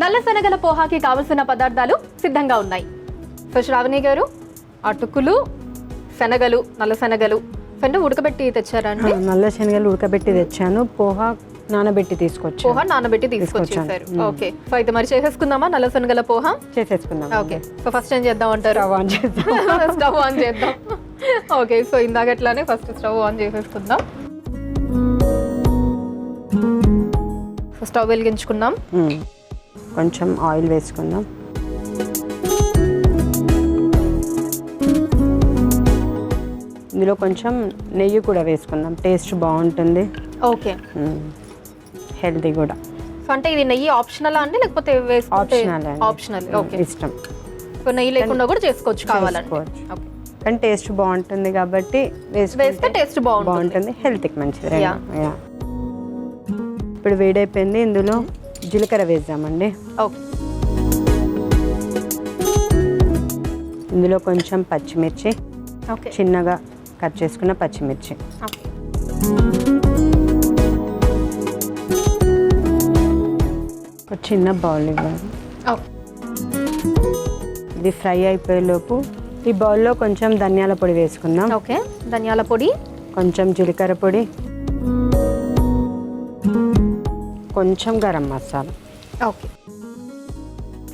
నల్ల శనగల పోహాకి కావలసిన పదార్థాలు సిద్ధంగా ఉన్నాయి. సో శ్రావణి గారు, అటుకులు, శనగలు, నల్ల శనగలు ఉడకబెట్టి తెచ్చారండి? నల్ల శనగలు ఉడకబెట్టి తెచ్చాను. పోహా నానబెట్టి తీసుకొచ్చేసారు. ఓకే, సో అయితే మరి చేసేసుకుందామా నల్ల శనగల పోహా? చేసేసుకుందాం. ఓకే, సో ఫస్ట్ ఏం చేద్దాం అంటారు? స్టవ్ ఆన్ చేద్దాం. ఓకే, సో ఇందాకట్లానే ఫస్ట్ స్టవ్ ఆన్ చేసేసుకుందాం. సో స్టవ్ వెలిగించుకుందాం. కొంచెం ఆయిల్ వేసుకుందాం. ఇందులో కొంచెం నెయ్యి కూడా వేసుకుందాం, టేస్ట్ బాగుంటుంది. ఓకే, హెల్తీ కూడా. సో అంటే ఇది నెయ్యి ఆప్షనల్ అండి లేకపోతే ఆప్షనల్? ఓకే, ఇష్టం. సో నెయ్యి లేకుండా కూడా చేసుకోవచ్చు కావాలంటే. కానీ టేస్ట్ బాగుంటుంది కాబట్టి వేస్తే టేస్ట్ బాగుంటుంది, హెల్త్కి మంచిది. ఇప్పుడు వేడైపోయింది, ఇందులో జీలకర్ర వేద్దామండి. ఓకే, ఇందులో కొంచెం పచ్చిమిర్చి, ఓకే, చిన్నగా కట్ చేసుకున్న పచ్చిమిర్చి. ఒక చిన్న బౌల్ ఇవ్వాలి. ఇది ఫ్రై అయిపోయేలోపు ఈ బౌల్లో కొంచెం ధనియాల పొడి వేసుకుందాం. ఓకే, ధనియాల పొడి, కొంచెం జీలకర్ర పొడి, కొంచెం గరం మసాలా. ఓకే,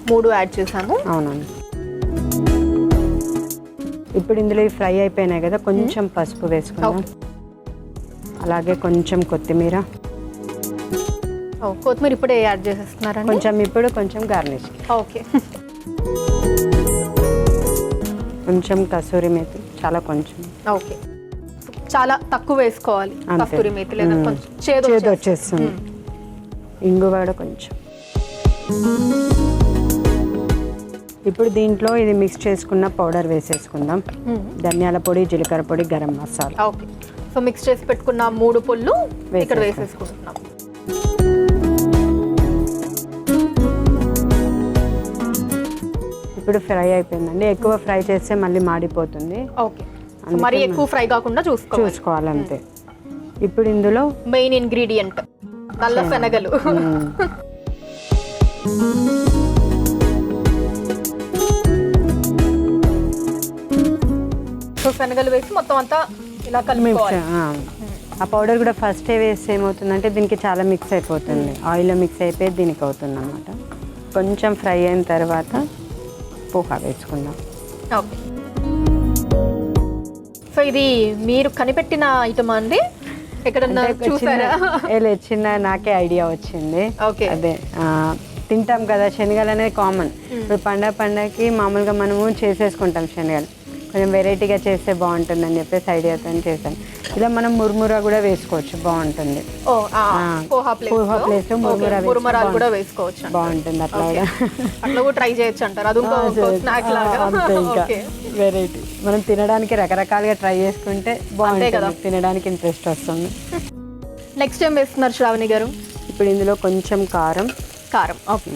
3 యాడ్ చేసాము. అవునండి. ఇప్పుడు ఇందులో ఫ్రై అయిపోయినాయి కదా, కొంచెం పసుపు వేసుకుందాం. అలాగే కొంచెం కొత్తిమీర. కొత్తిమీర ఇప్పుడే యాడ్ చేసేస్తున్నారండి? కొంచెం ఇప్పుడు, కొంచెం గార్నిష్. ఓకే, కొంచెం కసూరి మేతి, చాలా కొంచెం. ఓకే, చాలా తక్కువ వేసుకోవాలి కసూరి మేతి, లేదా కొంచెం చేదు వచ్చేస్తుంది. ఇంగువ కూడా కొంచెం. ఇప్పుడు దీంట్లో ఇది మిక్స్ చేసుకున్న పౌడర్ వేసేసుకుందాం. ధనియాల పొడి, జీలకర్ర పొడి, garam masala. Okay, so mix చేసి పెట్టుకున్న 3 పొళ్ళు ఇక్కడ వేసేసుకుంటున్నాం. ఇప్పుడు ఫ్రై అయిపోయిందండి. ఎక్కువ ఫ్రై చేస్తే మళ్ళీ మాడిపోతుంది. ఓకే, మరి ఎక్కువ ఫ్రై కాకుండా చూసుకోవాలంతే. ఇప్పుడు ఇందులో మెయిన్ ఇంగ్రీడియంట్ నల్ల శనగలు. సో శనగలు వేసి మొత్తం అంతా ఇలా కలుపుకోవాలి. ఆ పౌడర్ కూడా ఫస్టే వేస్తే ఏమవుతుందంటే దీనికి చాలా మిక్స్ అయిపోతుంది, ఆయిల్లో మిక్స్ అయిపోయి దీనికి అవుతుంది అన్నమాట. కొంచెం ఫ్రై అయిన తర్వాత పోహా వేసుకుందాం. ఓకే, సో ఇది మీరు కనిపెట్టిన ఐటమ్ అండి? ఎక్కడన్నా చూసారా? చిన్న నాకే ఐడియా వచ్చింది. ఓకే, అదే తింటాం కదా శనగలు అనేది కామన్. ఇప్పుడు పండగకి మామూలుగా మనము చేసేసుకుంటాం శనగలు, కొంచెం వెరైటీగా చేస్తే బాగుంటుందని చెప్పేసి ఐడియాతో చేశాను. ఇలా మనం మురుమురా కూడా వేసుకోవచ్చు, బాగుంటుంది. పోహా ప్లేస్ మురుమురాలు కూడా వేసుకోవచ్చు, బాగుంటుంది. అట్లా కూడా ట్రై చేయొచ్చు అంటారు. అది స్నాక్ లాగా ఇంకా వెరైటీ. మనం తినడానికి రకరకాలుగా ట్రై చేసుకుంటే బాగుంటుంది కదా, తినడానికి ఇంట్రెస్ట్ వస్తుంది. నెక్స్ట్ ఏం వేస్తున్నారు శ్రావణి గారు? ఇప్పుడు ఇందులో కొంచెం కారం. ఓకే,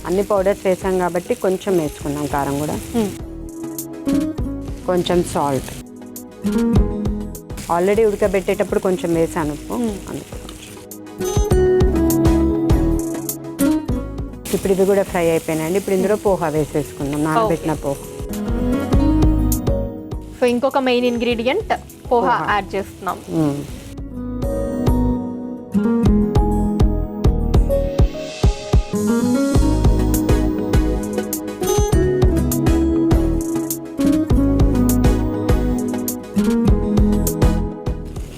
అన్ని పౌడర్స్ వేసాం కాబట్టి కొంచెం వేసుకుందాం కారం కూడా. కొంచెం సాల్ట్, ఆల్రెడీ ఉడకబెట్టేటప్పుడు కొంచెం వేసాను ఉప్పు, అందుకే. ఇప్పుడు ఇవి కూడా ఫ్రై అయిపోయినాయండి. ఇప్పుడు ఇందులో పోహా వేసేసుకుందాం, నానబెట్టిన పోహా. సో ఇంకొక మెయిన్ ఇంగ్రీడియంట్ పోహా యాడ్ చేస్తున్నాం.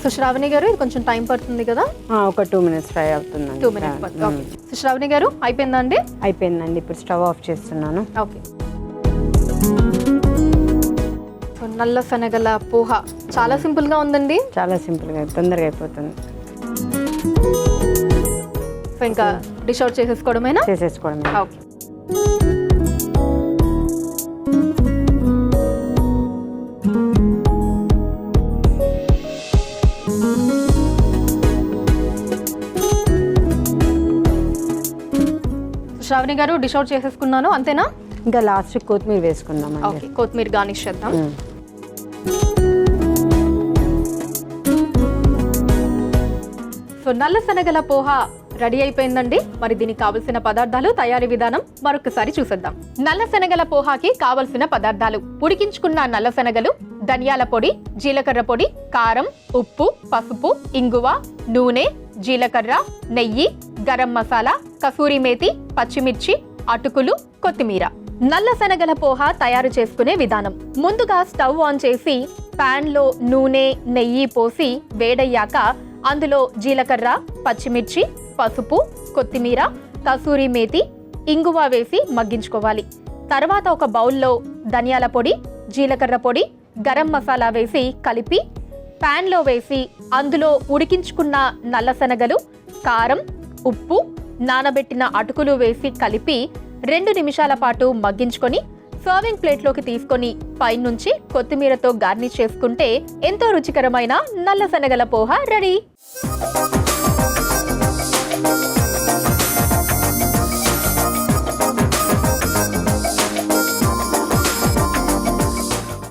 సో శ్రావణి గారు, ఇది కొంచెం టైం పడుతుంది కదా? ఒక 2 minutes ఫ్రై అవుతుంది. 2 minutes పడుతుంది. ఓకే, సో శ్రావణి గారు అయిపోయిందండి? అయిపోయిందండి. ఇప్పుడు స్టవ్ ఆఫ్ చేస్తున్నాను. ఓకే, సో నల్ల శనగల పోహా చాలా సింపుల్గా ఉందండి. చాలా సింపుల్గా, తొందరగా అయిపోతుంది. సో ఇంకా డిష్ అవుట్ చేసేసుకోవడమేనా? చేసేసుకోవడమే. ఓకే, శ్రావణి గారు డిష్ అవుట్ చేసేసుకున్నాను, అంతేనా? ఇంకా లాస్ట్ కొత్తిమీర వేసుకుందాం అండి. ఓకే, కొత్తిమీర గార్నిష్ చేద్దాం. సో నల్ల శనగల పోహా రెడీ అయిపోయిందండి. మరి దీనికి కావలసిన పదార్థాలు, తయారీ విధానం మరొకసారి చూసేద్దాం. నల్ల శనగల పోహాకి కావలసిన పదార్థాలు: ఉడికించుకున్న నల్ల శనగలు, ధనియాల పొడి, జీలకర్ర పొడి, కారం, ఉప్పు, పసుపు, ఇంగువ, నూనె, జీలకర్ర, నెయ్యి, గరం మసాలా, కసూరి మేతి, పచ్చిమిర్చి, అటుకులు, కొత్తిమీర. నల్ల శనగల పోహా తయారు చేసుకునే విధానం: ముందుగా స్టవ్ ఆన్ చేసి పాన్ లో నూనె, నెయ్యి పోసి వేడయ్యాక అందులో జీలకర్ర, పచ్చిమిర్చి, పసుపు, కొత్తిమీర, కసూరి మేతి, ఇంగువ వేసి మగ్గించుకోవాలి. తర్వాత ఒక బౌల్లో ధనియాల పొడి, జీలకర్ర పొడి, గరం మసాలా వేసి కలిపి పాన్లో వేసి అందులో ఉడికించుకున్న నల్ల శనగలు, కారం, ఉప్పు, నానబెట్టిన అటుకులు వేసి కలిపి 2 నిమిషాల పాటు మగ్గించుకొని సర్వింగ్ ప్లేట్లోకి తీసుకొని పైనుంచి కొత్తిమీరతో గార్నిష్ చేసుకుంటే ఎంతో రుచికరమైన నల్ల శనగల పోహా రెడీ.